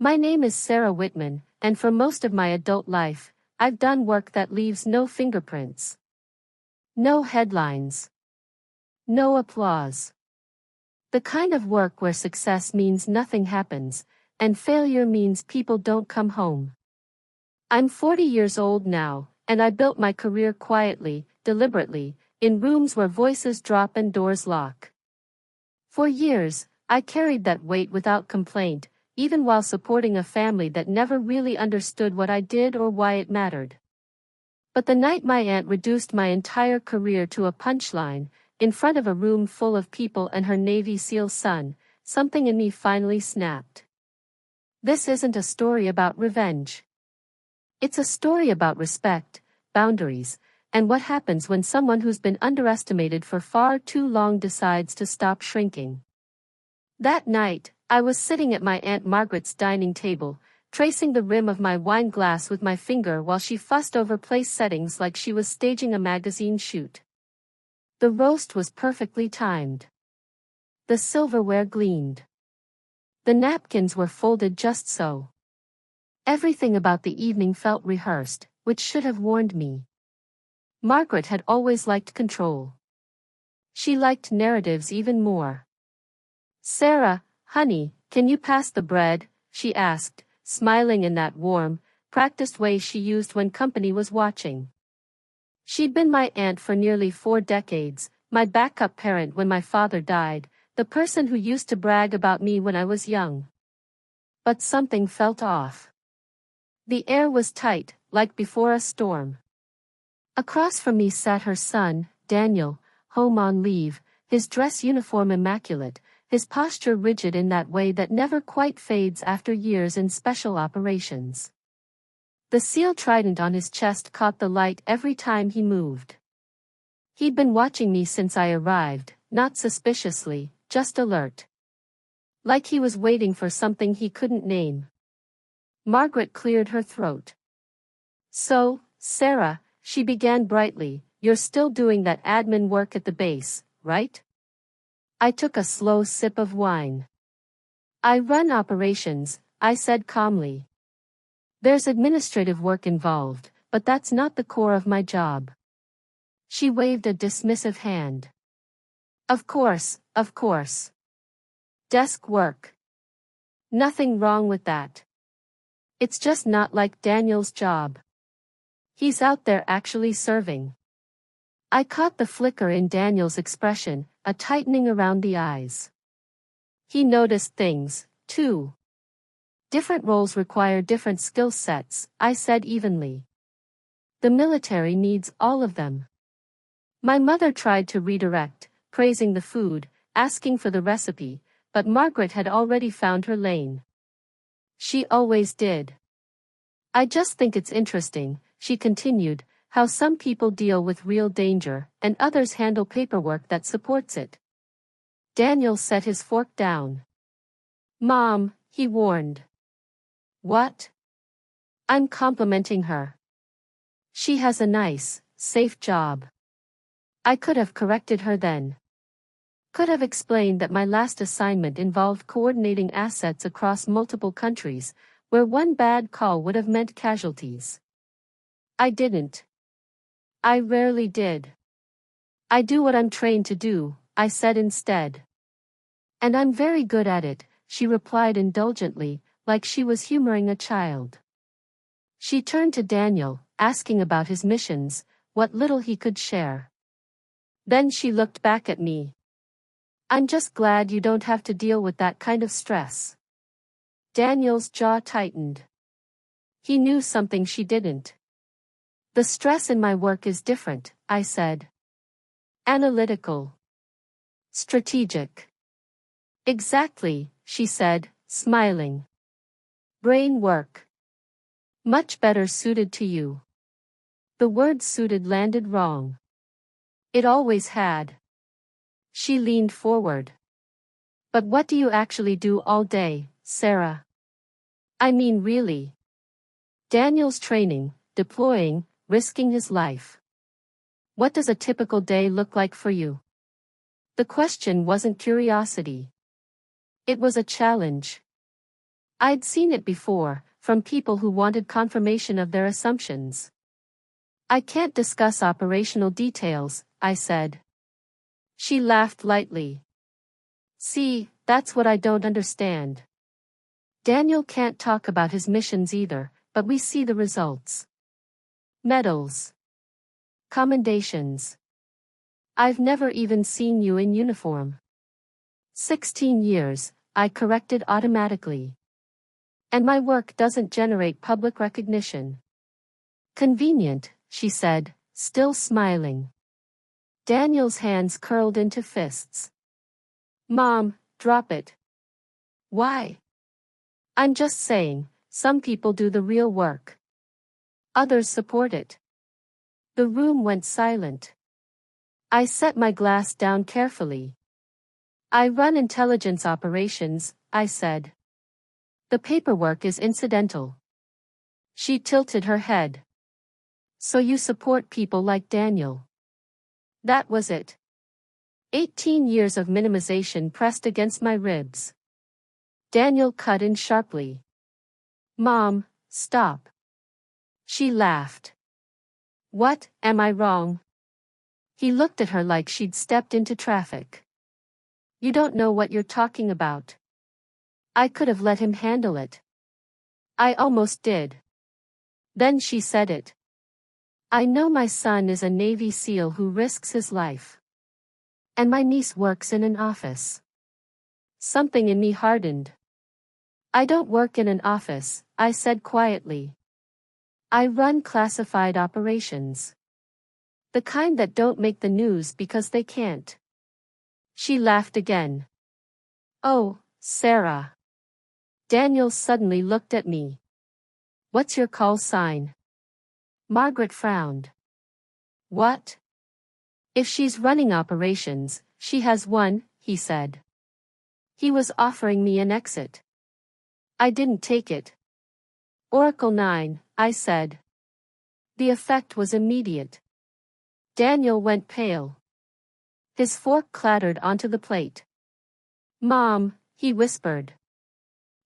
My name is Sarah Whitman, and for most of my adult life, I've done work that leaves no fingerprints. No headlines. No applause. The kind of work where success means nothing happens, and failure means people don't come home. I'm 40 years old now, and I built my career quietly, deliberately, in rooms where voices drop and doors lock. For years, I carried that weight without complaint, even while supporting a family that never really understood what I did or why it mattered. But the night my aunt reduced my entire career to a punchline, in front of a room full of people and her Navy SEAL son, something in me finally snapped. This isn't a story about revenge. It's a story about respect, boundaries, and what happens when someone who's been underestimated for far too long decides to stop shrinking. That night, I was sitting at my Aunt Margaret's dining table, tracing the rim of my wine glass with my finger while she fussed over place settings like she was staging a magazine shoot. The roast was perfectly timed. The silverware gleamed. The napkins were folded just so. Everything about the evening felt rehearsed, which should have warned me. Margaret had always liked control. She liked narratives even more. "Sarah, honey, can you pass the bread?" she asked, smiling in that warm, practiced way she used when company was watching. She'd been my aunt for nearly 4 decades, my backup parent when my father died, the person who used to brag about me when I was young. But something felt off. The air was tight, like before a storm. Across from me sat her son, Daniel, home on leave, his dress uniform immaculate, his posture rigid in that way that never quite fades after years in special operations. The seal trident on his chest caught the light every time he moved. He'd been watching me since I arrived, not suspiciously, just alert. Like he was waiting for something he couldn't name. Margaret cleared her throat. "So, Sarah," she began brightly, "you're still doing that admin work at the base, right?" I took a slow sip of wine. "I run operations," I said calmly. "There's administrative work involved, but that's not the core of my job." She waved a dismissive hand. Of course, of course. Desk work. Nothing wrong with that. It's just not like Daniel's job. He's out there actually serving." I caught the flicker in Daniel's expression, a tightening around the eyes. He noticed things, too. "Different roles require different skill sets," I said evenly. "The military needs all of them." My mother tried to redirect, praising the food, asking for the recipe, but Margaret had already found her lane. She always did. "I just think it's interesting," she continued, "how some people deal with real danger, and others handle paperwork that supports it." Daniel set his fork down. "Mom," he warned. "What?" "I'm complimenting her. She has a nice, safe job." I could have corrected her then. Could have explained that my last assignment involved coordinating assets across multiple countries, where one bad call would have meant casualties. I didn't. I rarely did. "I do what I'm trained to do," I said instead. "And I'm very good at it," she replied indulgently, like she was humoring a child. She turned to Daniel, asking about his missions, what little he could share. Then she looked back at me. "I'm just glad you don't have to deal with that kind of stress." Daniel's jaw tightened. He knew something she didn't. "The stress in my work is different," I said. "Analytical. Strategic." "Exactly," she said, smiling. "Brain work. Much better suited to you." The word suited landed wrong. It always had. She leaned forward. "But what do you actually do all day, Sarah? I mean really." Daniel's training, deploying, risking his life. "What does a typical day look like for you?" The question wasn't curiosity. It was a challenge. I'd seen it before, from people who wanted confirmation of their assumptions. I can't discuss operational details, I said. She laughed lightly. See, that's what I don't understand. Daniel can't talk about his missions either, but we see the results. Medals. Commendations. I've never even seen you in uniform. 16 years, I corrected automatically. And my work doesn't generate public recognition. Convenient, she said, still smiling. Daniel's hands curled into fists. Mom, drop it. Why? I'm just saying, some people do the real work. Others support it. The room went silent. I set my glass down carefully. I run intelligence operations, I said. The paperwork is incidental. She tilted her head. So you support people like Daniel. That was it. 18 years of minimization pressed against my ribs. Daniel cut in sharply. Mom, stop. She laughed. What, am I wrong? He looked at her like she'd stepped into traffic. You don't know what you're talking about. I could have let him handle it. I almost did. Then she said it. I know my son is a Navy SEAL who risks his life. And my niece works in an office. Something in me hardened. I don't work in an office, I said quietly. I run classified operations. The kind that don't make the news because they can't. She laughed again. Oh, Sarah. Daniel suddenly looked at me. What's your call sign? Margaret frowned. What? If she's running operations, she has one, he said. He was offering me an exit. I didn't take it. Oracle 9, I said. The effect was immediate. Daniel went pale. His fork clattered onto the plate. Mom, he whispered.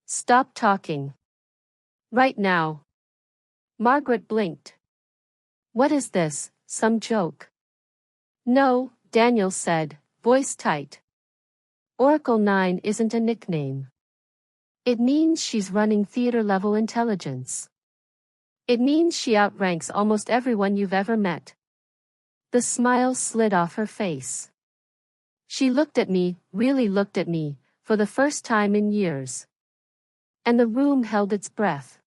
Stop talking. Right now. Margaret blinked. What is this, some joke? No, Daniel said, voice tight. Oracle 9 isn't a nickname. It means she's running theater-level intelligence. It means she outranks almost everyone you've ever met. The smile slid off her face. She looked at me, really looked at me, for the first time in years. And the room held its breath.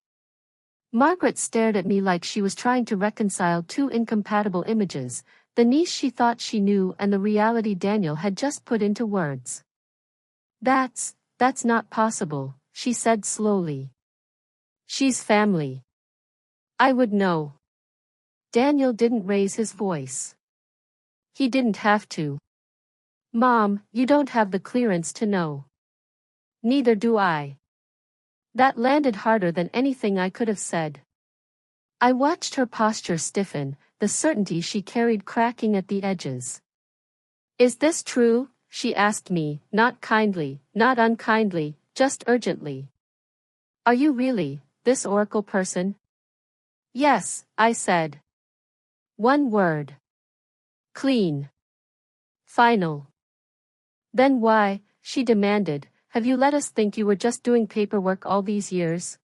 Margaret stared at me like she was trying to reconcile two incompatible images, the niece she thought she knew and the reality Daniel had just put into words. That's not possible, she said slowly. She's family. I would know. Daniel didn't raise his voice. He didn't have to. Mom, you don't have the clearance to know. Neither do I. That landed harder than anything I could have said. I watched her posture stiffen, the certainty she carried cracking at the edges. Is this true? She asked me, not kindly, not unkindly, just urgently. Are you really, this oracle person? Yes, I said. One word. Clean. Final. Then why, she demanded, have you let us think you were just doing paperwork all these years?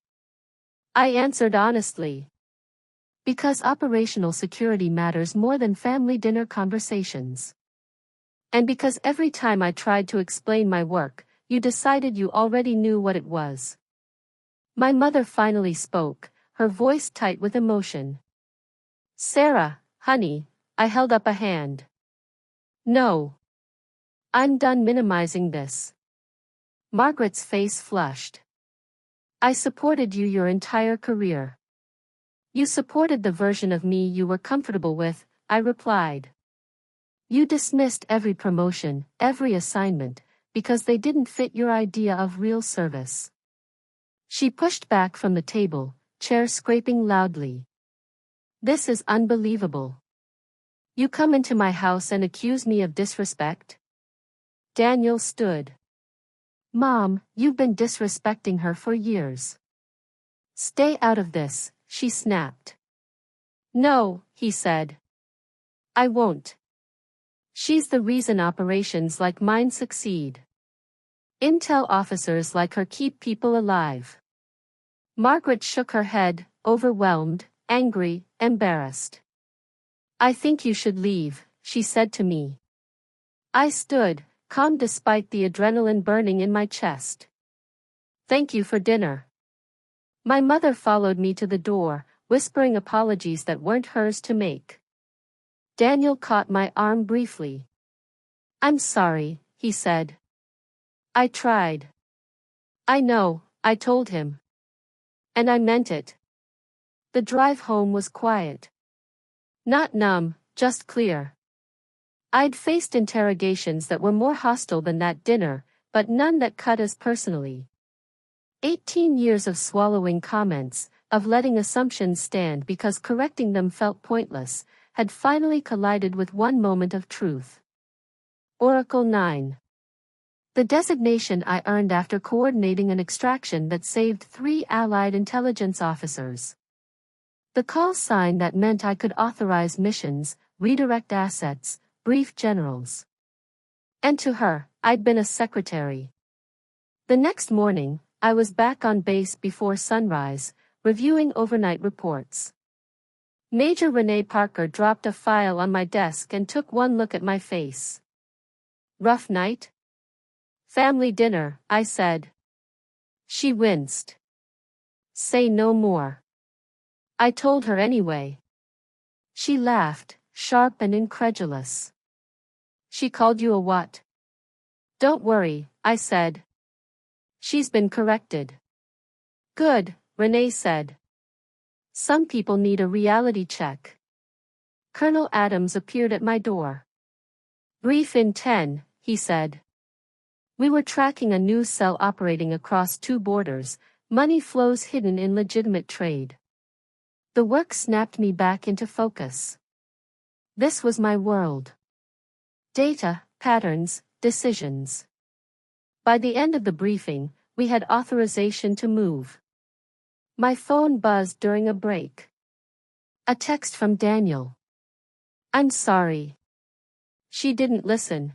I answered honestly. Because operational security matters more than family dinner conversations. And because every time I tried to explain my work, you decided you already knew what it was. My mother finally spoke, her voice tight with emotion. Sarah, honey, I held up a hand. No. I'm done minimizing this. Margaret's face flushed. I supported you your entire career. You supported the version of me you were comfortable with, I replied. You dismissed every promotion, every assignment, because they didn't fit your idea of real service. She pushed back from the table, chair scraping loudly. This is unbelievable. You come into my house and accuse me of disrespect? Daniel stood. Mom, you've been disrespecting her for years. Stay out of this, she snapped. No, he said. I won't. She's the reason operations like mine succeed. Intel officers like her keep people alive. Margaret shook her head, overwhelmed, angry, embarrassed. I think you should leave, she said to me. I stood, calm despite the adrenaline burning in my chest. Thank you for dinner. My mother followed me to the door, whispering apologies that weren't hers to make. Daniel caught my arm briefly. I'm sorry, he said. I tried. I know, I told him. And I meant it. The drive home was quiet. Not numb, just clear. I'd faced interrogations that were more hostile than that dinner, but none that cut as personally. 18 years of swallowing comments, of letting assumptions stand because correcting them felt pointless, had finally collided with one moment of truth. Oracle 9. The designation I earned after coordinating an extraction that saved 3 Allied intelligence officers. The call sign that meant I could authorize missions, redirect assets, brief generals. And to her, I'd been a secretary. The next morning, I was back on base before sunrise, reviewing overnight reports. Major Renee Parker dropped a file on my desk and took one look at my face. Rough night? Family dinner, I said. She winced. Say no more. I told her anyway. She laughed, sharp and incredulous. She called you a what? Don't worry, I said. She's been corrected. Good, Renee said. Some people need a reality check. Colonel Adams appeared at my door. Brief in 10, he said. We were tracking a new cell operating across 2 borders, money flows hidden in legitimate trade. The work snapped me back into focus. This was my world. Data, patterns, decisions. By the end of the briefing, we had authorization to move. My phone buzzed during a break. A text from Daniel. I'm sorry. She didn't listen.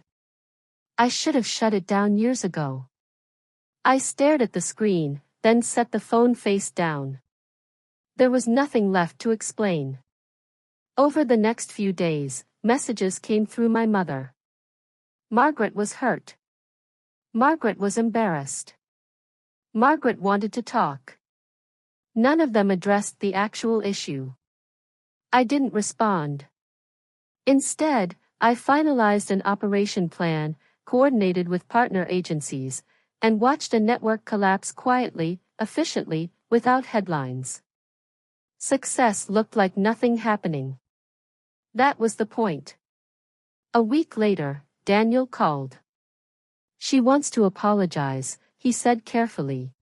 I should have shut it down years ago. I stared at the screen, then set the phone face down. There was nothing left to explain. Over the next few days, messages came through my mother. Margaret was hurt. Margaret was embarrassed. Margaret wanted to talk. None of them addressed the actual issue. I didn't respond. Instead, I finalized an operation plan, coordinated with partner agencies, and watched a network collapse quietly, efficiently, without headlines. Success looked like nothing happening. That was the point. A week later, Daniel called. She wants to apologize, he said carefully.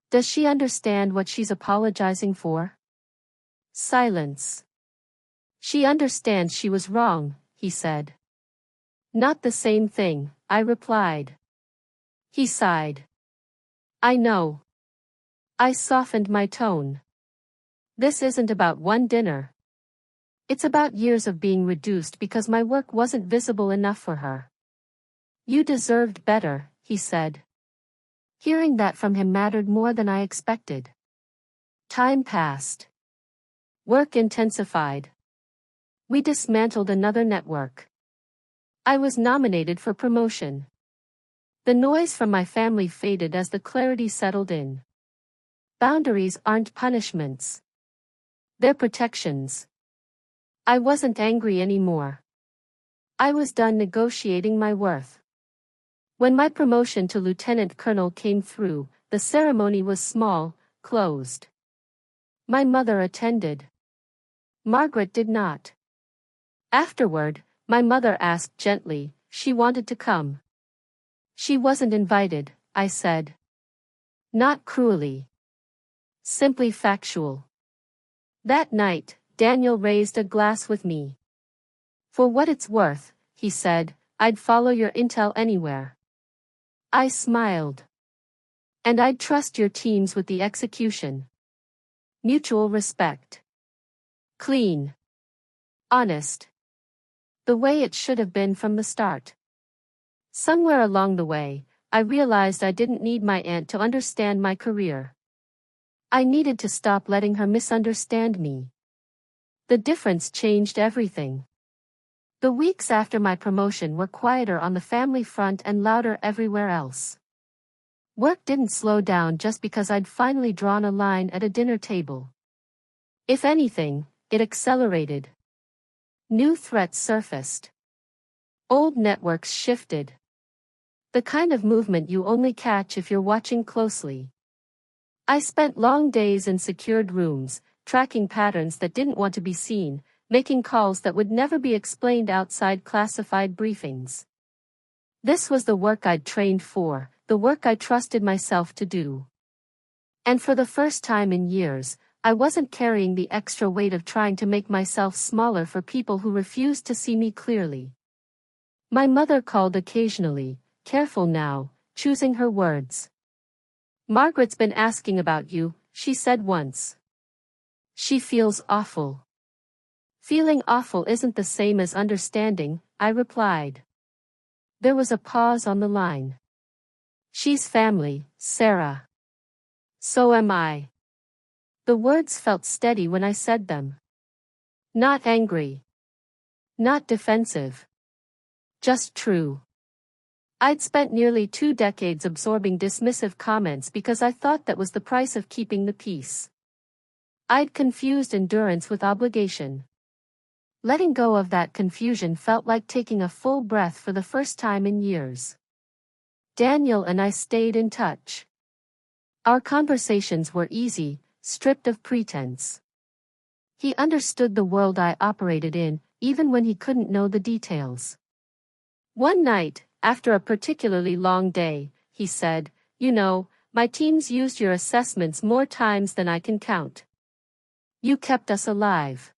Does she understand what she's apologizing for? Silence. She understands she was wrong, he said. Not the same thing, I replied. He sighed. I know. I softened my tone. This isn't about one dinner. It's about years of being reduced because my work wasn't visible enough for her. You deserved better, he said. Hearing that from him mattered more than I expected. Time passed. Work intensified. We dismantled another network. I was nominated for promotion. The noise from my family faded as the clarity settled in. Boundaries aren't punishments. They're protections. I wasn't angry anymore. I was done negotiating my worth. When my promotion to lieutenant colonel came through, the ceremony was small, closed. My mother attended. Margaret did not. Afterward, my mother asked gently, she wanted to come. She wasn't invited, I said. Not cruelly. Simply factual. That night, Daniel raised a glass with me. For what it's worth, he said, I'd follow your intel anywhere. I smiled. And I'd trust your teams with the execution. Mutual respect. Clean. Honest. The way it should have been from the start. Somewhere along the way, I realized I didn't need my aunt to understand my career. I needed to stop letting her misunderstand me. The difference changed everything. The weeks after my promotion were quieter on the family front and louder everywhere else. Work didn't slow down just because I'd finally drawn a line at a dinner table. If anything, it accelerated. New threats surfaced. Old networks shifted. The kind of movement you only catch if you're watching closely. I spent long days in secured rooms, tracking patterns that didn't want to be seen, making calls that would never be explained outside classified briefings. This was the work I'd trained for, the work I trusted myself to do. And for the first time in years, I wasn't carrying the extra weight of trying to make myself smaller for people who refused to see me clearly. My mother called occasionally, careful now, choosing her words. Margaret's been asking about you, she said once. She feels awful. Feeling awful isn't the same as understanding, I replied. There was a pause on the line. She's family, Sarah. So am I. The words felt steady when I said them. Not angry. Not defensive. Just true. I'd spent nearly 2 decades absorbing dismissive comments because I thought that was the price of keeping the peace. I'd confused endurance with obligation. Letting go of that confusion felt like taking a full breath for the first time in years. Daniel and I stayed in touch. Our conversations were easy, stripped of pretense. He understood the world I operated in, even when he couldn't know the details. One night, after a particularly long day, he said, "You know, my teams used your assessments more times than I can count. You kept us alive."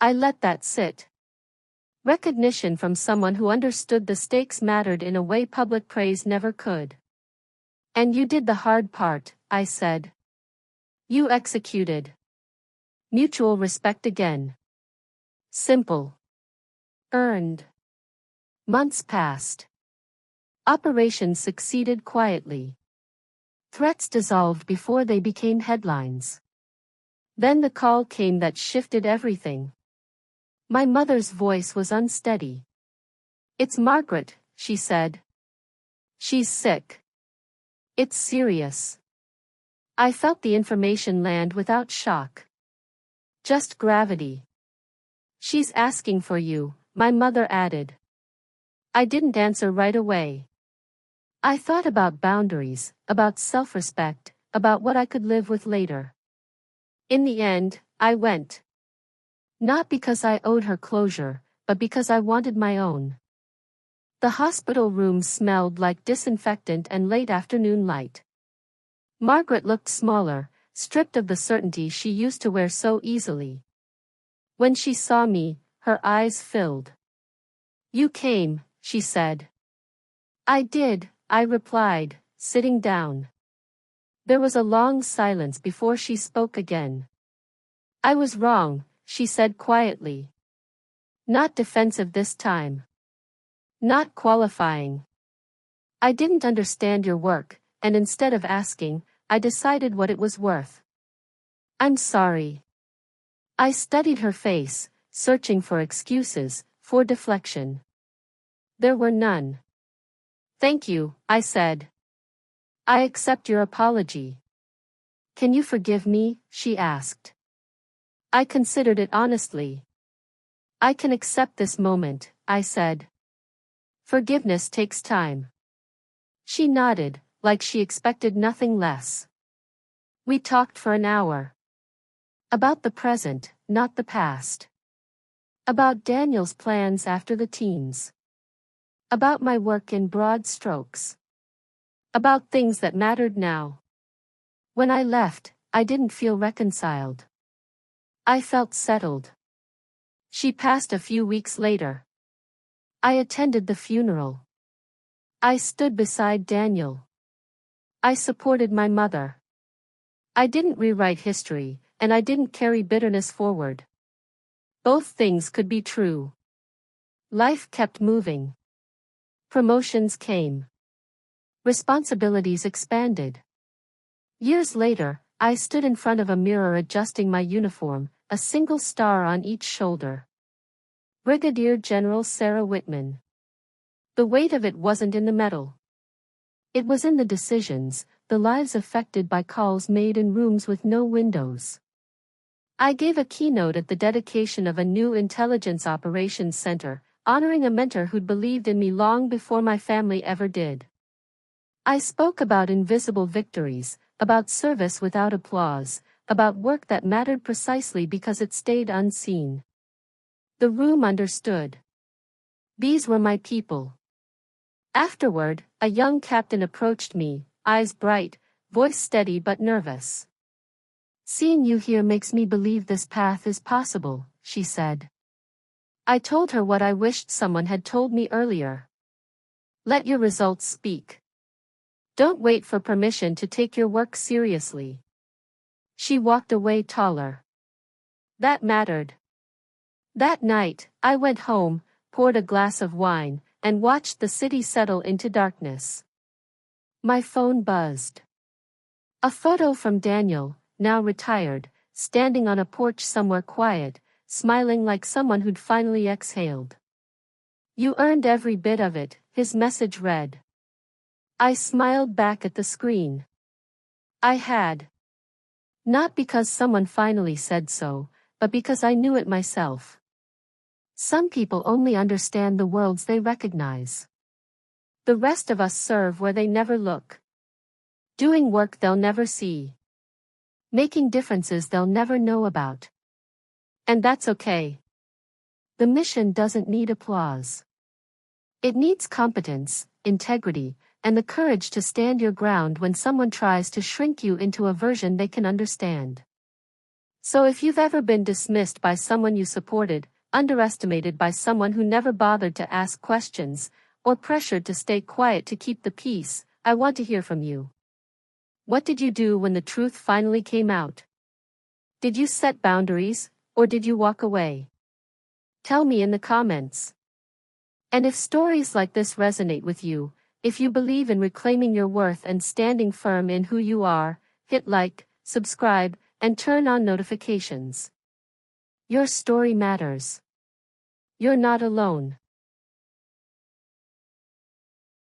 I let that sit. Recognition from someone who understood the stakes mattered in a way public praise never could. "And you did the hard part," I said. "You executed." Mutual respect again. Simple. Earned. Months passed. Operations succeeded quietly. Threats dissolved before they became headlines. Then the call came that shifted everything. My mother's voice was unsteady. "It's Margaret," she said. "She's sick. It's serious." I felt the information land without shock. Just gravity. "She's asking for you," my mother added. I didn't answer right away. I thought about boundaries, about self-respect, about what I could live with later. In the end, I went. Not because I owed her closure, but because I wanted my own. The hospital room smelled like disinfectant and late afternoon light. Margaret looked smaller, stripped of the certainty she used to wear so easily. When she saw me, her eyes filled. "You came," she said. "I did," I replied, sitting down. There was a long silence before she spoke again. "I was wrong," she said quietly. Not defensive this time. Not qualifying. "I didn't understand your work, and instead of asking, I decided what it was worth." "I'm sorry." I studied her face, searching for excuses, for deflection. There were none. "Thank you," I said. "I accept your apology." "Can you forgive me?" she asked. I considered it honestly. "I can accept this moment," I said. "Forgiveness takes time." She nodded, like she expected nothing less. We talked for an hour. About the present, not the past. About Daniel's plans after the teams. About my work in broad strokes. About things that mattered now. When I left, I didn't feel reconciled. I felt settled. She passed a few weeks later. I attended the funeral. I stood beside Daniel. I supported my mother. I didn't rewrite history, and I didn't carry bitterness forward. Both things could be true. Life kept moving. Promotions came. Responsibilities expanded. Years later, I stood in front of a mirror adjusting my uniform, a single star on each shoulder. Brigadier General Sarah Whitman. The weight of it wasn't in the medal. It was in the decisions, the lives affected by calls made in rooms with no windows. I gave a keynote at the dedication of a new intelligence operations center, honoring a mentor who'd believed in me long before my family ever did. I spoke about invisible victories, about service without applause, about work that mattered precisely because it stayed unseen. The room understood. These were my people. Afterward, a young captain approached me, eyes bright, voice steady but nervous. "Seeing you here makes me believe this path is possible," she said. I told her what I wished someone had told me earlier. Let your results speak. Don't wait for permission to take your work seriously. She walked away taller. That mattered. That night, I went home, poured a glass of wine, and watched the city settle into darkness. My phone buzzed. A photo from Daniel, now retired, standing on a porch somewhere quiet, smiling like someone who'd finally exhaled. "You earned every bit of it," his message read. I smiled back at the screen. I had. Not because someone finally said so, but because I knew it myself. Some people only understand the worlds they recognize. The rest of us serve where they never look. Doing work they'll never see. Making differences they'll never know about. And that's okay. The mission doesn't need applause. It needs competence, integrity, and the courage to stand your ground when someone tries to shrink you into a version they can understand. So if you've ever been dismissed by someone you supported, underestimated by someone who never bothered to ask questions, or pressured to stay quiet to keep the peace, I want to hear from you. What did you do when the truth finally came out? Did you set boundaries, or did you walk away? Tell me in the comments. And if stories like this resonate with you, if you believe in reclaiming your worth and standing firm in who you are, hit like, subscribe, and turn on notifications. Your story matters. You're not alone.